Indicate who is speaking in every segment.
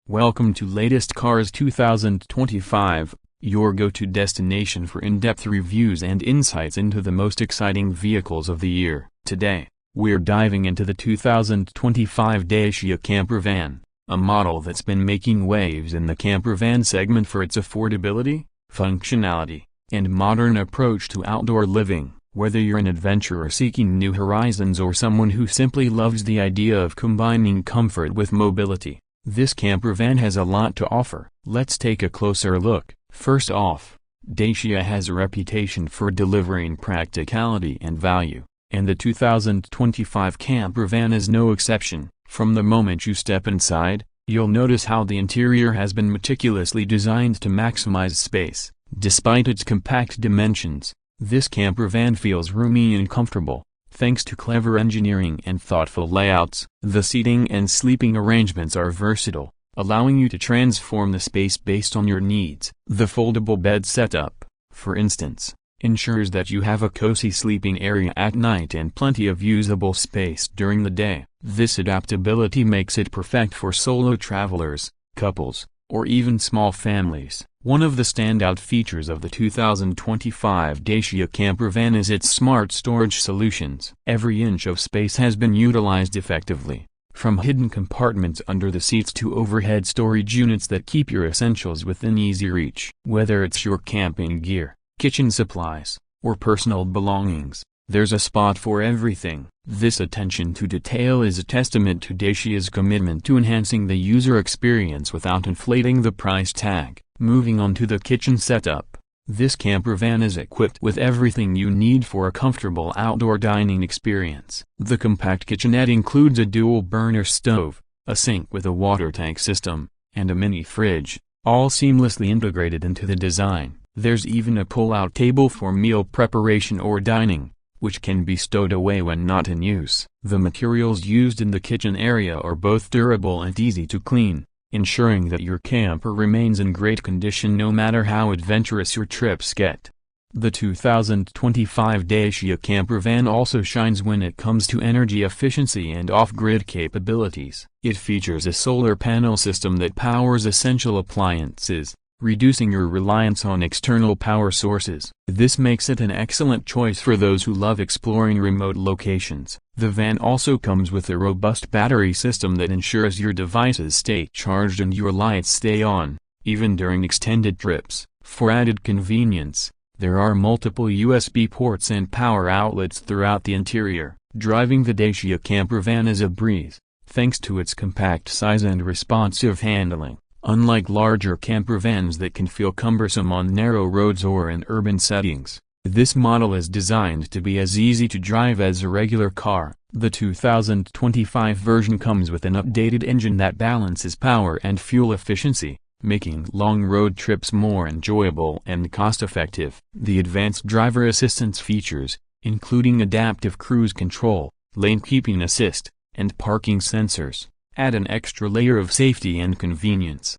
Speaker 1: Welcome to Latest Cars 2025, your go-to destination for in-depth reviews and insights into the most exciting vehicles of the year. Today, we're diving into the 2025 Dacia Camper van, a model that's been making waves in the camper van segment for its affordability, functionality, and modern approach to outdoor living. Whether you're an adventurer seeking new horizons or someone who simply loves the idea of combining comfort with mobility, this camper van has a lot to offer. Let's take a closer look. First off, Dacia has a reputation for delivering practicality and value, and the 2025 camper van is no exception. From the moment you step inside, you'll notice how the interior has been meticulously designed to maximize space. Despite its compact dimensions, this camper van feels roomy and comfortable, thanks to clever engineering and thoughtful layouts. The seating and sleeping arrangements are versatile, allowing you to transform the space based on your needs. The foldable bed setup, for instance, ensures that you have a cozy sleeping area at night and plenty of usable space during the day. This adaptability makes it perfect for solo travelers, couples, or even small families. One of the standout features of the 2025 Dacia camper van is its smart storage solutions. Every inch of space has been utilized effectively, from hidden compartments under the seats to overhead storage units that keep your essentials within easy reach. Whether it's your camping gear, kitchen supplies, or personal belongings, there's a spot for everything. This attention to detail is a testament to Dacia's commitment to enhancing the user experience without inflating the price tag. Moving on to the kitchen setup, this camper van is equipped with everything you need for a comfortable outdoor dining experience. The compact kitchenette includes a dual-burner stove, a sink with a water tank system, and a mini fridge, all seamlessly integrated into the design. There's even a pull-out table for meal preparation or dining, which can be stowed away when not in use. The materials used in the kitchen area are both durable and easy to clean, ensuring that your camper remains in great condition no matter how adventurous your trips get. The 2025 Dacia camper van also shines when it comes to energy efficiency and off-grid capabilities. It features a solar panel system that powers essential appliances, reducing your reliance on external power sources. This makes it an excellent choice for those who love exploring remote locations. The van also comes with a robust battery system that ensures your devices stay charged and your lights stay on, even during extended trips. For added convenience, there are multiple USB ports and power outlets throughout the interior. Driving the Dacia camper van is a breeze, thanks to its compact size and responsive handling. Unlike larger camper vans that can feel cumbersome on narrow roads or in urban settings, this model is designed to be as easy to drive as a regular car. The 2025 version comes with an updated engine that balances power and fuel efficiency, making long road trips more enjoyable and cost-effective. The advanced driver assistance features, including adaptive cruise control, lane keeping assist, and parking sensors, add an extra layer of safety and convenience.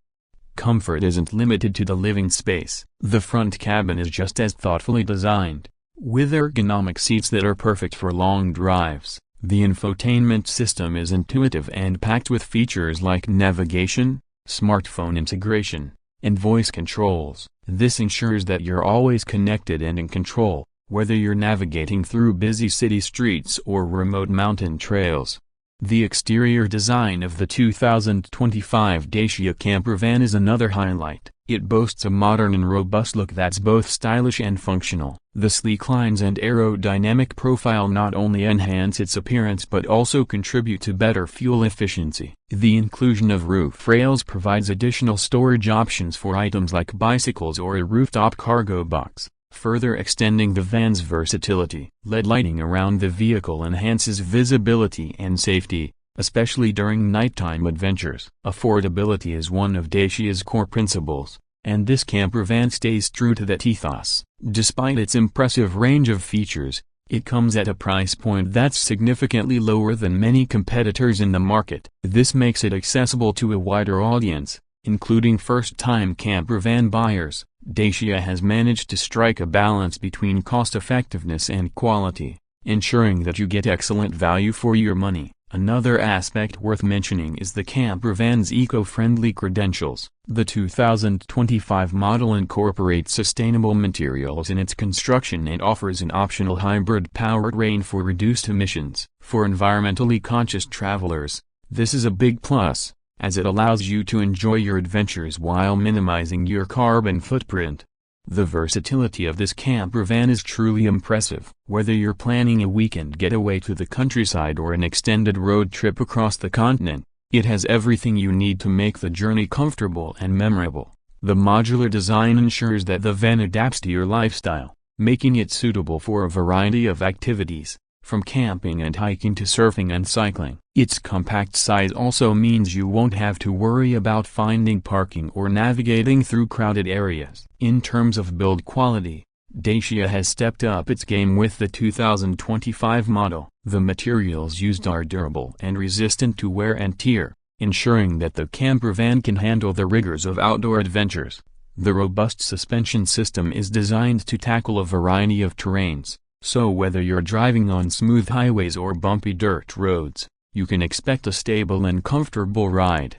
Speaker 1: Comfort isn't limited to the living space. The front cabin is just as thoughtfully designed, with ergonomic seats that are perfect for long drives. The infotainment system is intuitive and packed with features like navigation, smartphone integration, and voice controls. This ensures that you're always connected and in control, whether you're navigating through busy city streets or remote mountain trails. The exterior design of the 2025 Dacia camper van is another highlight. It boasts a modern and robust look that's both stylish and functional. The sleek lines and aerodynamic profile not only enhance its appearance but also contribute to better fuel efficiency. The inclusion of roof rails provides additional storage options for items like bicycles or a rooftop cargo box, further extending the van's versatility. LED lighting around the vehicle enhances visibility and safety, especially during nighttime adventures. Affordability is one of Dacia's core principles, and this camper van stays true to that ethos. Despite its impressive range of features, it comes at a price point that's significantly lower than many competitors in the market. This makes it accessible to a wider audience, including first-time camper van buyers. Dacia has managed to strike a balance between cost-effectiveness and quality, ensuring that you get excellent value for your money. Another aspect worth mentioning is the camper van's eco-friendly credentials. The 2025 model incorporates sustainable materials in its construction and offers an optional hybrid powertrain for reduced emissions. For environmentally conscious travelers, this is a big plus, as it allows you to enjoy your adventures while minimizing your carbon footprint. The versatility of this camper van is truly impressive. Whether you're planning a weekend getaway to the countryside or an extended road trip across the continent, it has everything you need to make the journey comfortable and memorable. The modular design ensures that the van adapts to your lifestyle, making it suitable for a variety of activities, from camping and hiking to surfing and cycling. Its compact size also means you won't have to worry about finding parking or navigating through crowded areas. In terms of build quality, Dacia has stepped up its game with the 2025 model. The materials used are durable and resistant to wear and tear, ensuring that the camper van can handle the rigors of outdoor adventures. The robust suspension system is designed to tackle a variety of terrains, so whether you're driving on smooth highways or bumpy dirt roads, you can expect a stable and comfortable ride.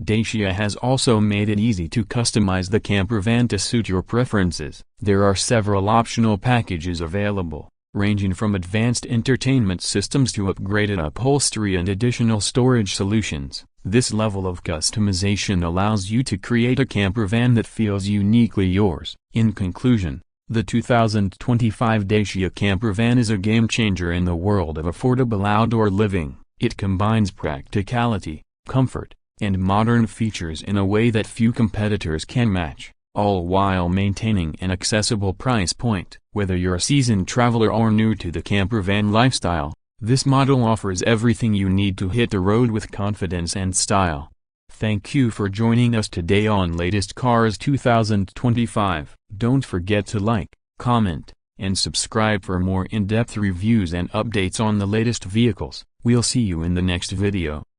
Speaker 1: Dacia has also made it easy to customize the camper van to suit your preferences. There are several optional packages available, ranging from advanced entertainment systems to upgraded upholstery and additional storage solutions. This level of customization allows you to create a camper van that feels uniquely yours. In conclusion, the 2025 Dacia camper van is a game-changer in the world of affordable outdoor living. It combines practicality, comfort, and modern features in a way that few competitors can match, all while maintaining an accessible price point. Whether you're a seasoned traveler or new to the camper van lifestyle, this model offers everything you need to hit the road with confidence and style. Thank you for joining us today on Latest Cars 2025. Don't forget to like, comment, and subscribe for more in-depth reviews and updates on the latest vehicles. We'll see you in the next video.